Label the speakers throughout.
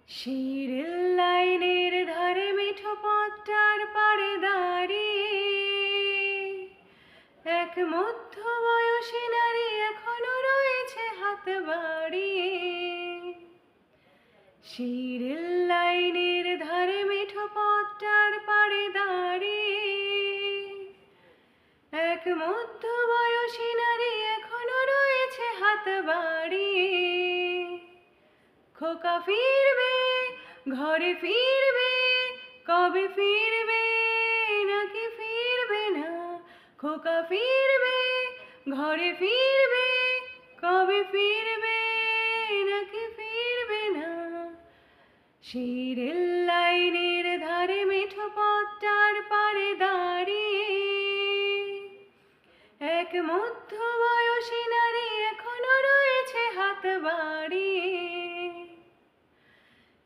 Speaker 1: সেই রেল লাইনের ধারে মিঠো পথটার পাড়ে দাঁড়িয়ে এক মধ্যবয়সী নারী এখনো রয়েছে হাত বাড়িয়ে। সেই রেল লাইনের ধারে মিঠো পথটার পাড়ে দাঁড়িয়ে এক মধ্যবয়সী নারী এখনো রয়েছে হাত বাড়িয়ে। খোকা ফিরবে, ঘরে ফিরবে, কবে ফিরবে নাকি ফিরবে না? খোকা ফিরবে, ঘরে ফিরবে, কবে ফিরবে নাকি ফিরবে না? সেই রেল লাইনের ধারে মিঠো পথটার পাড়ে দাঁড়িয়ে এক মধ্যবয়সী নারী এখনো রয়েছে হাত বাড়িয়ে।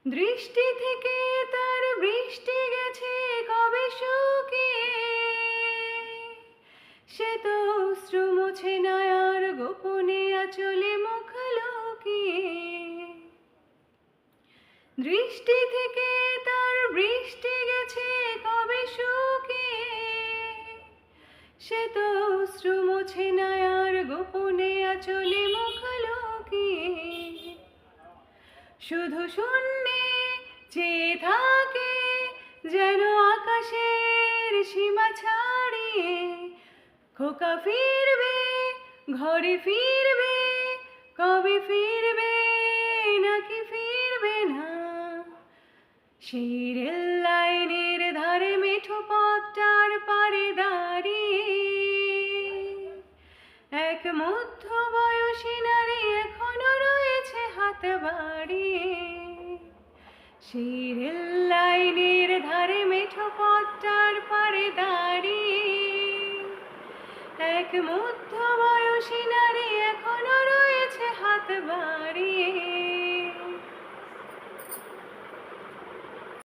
Speaker 1: দৃষ্টি থেকে তার বৃষ্টি গেছে কবে শুকিয়ে, সে তো অশ্রু মুছে না আর গোপনে আঁচলে মুখ লুকিয়ে। দৃষ্টি থেকে তার বৃষ্টি গেছে কবে শুকিয়ে, সে তো অশ্রু মুছে না আর গোপনে আঁচলে মুখ লুকিয়ে। শুধু শূন্যে চেয়ে থাকে যেন আকাশের সীমা ছাড়িয়ে। খোকা ফিরবে, ঘরে ফিরবে, কবে ফিরবে নাকি ফিরবে না? সেই রেল লাইনের ধারে মিঠো পথটার পাড়ে দাঁড়িয়ে এক মধ্যবয়সী নারী এখনো রয়েছে হাত বাড়িয়ে। সেই রেল লাইনের ধারে মিঠো পথটার পাড়ে দাঁড়িয়ে এক মধ্যবয়সী নারী এখনো রয়েছে হাত বাড়িয়ে।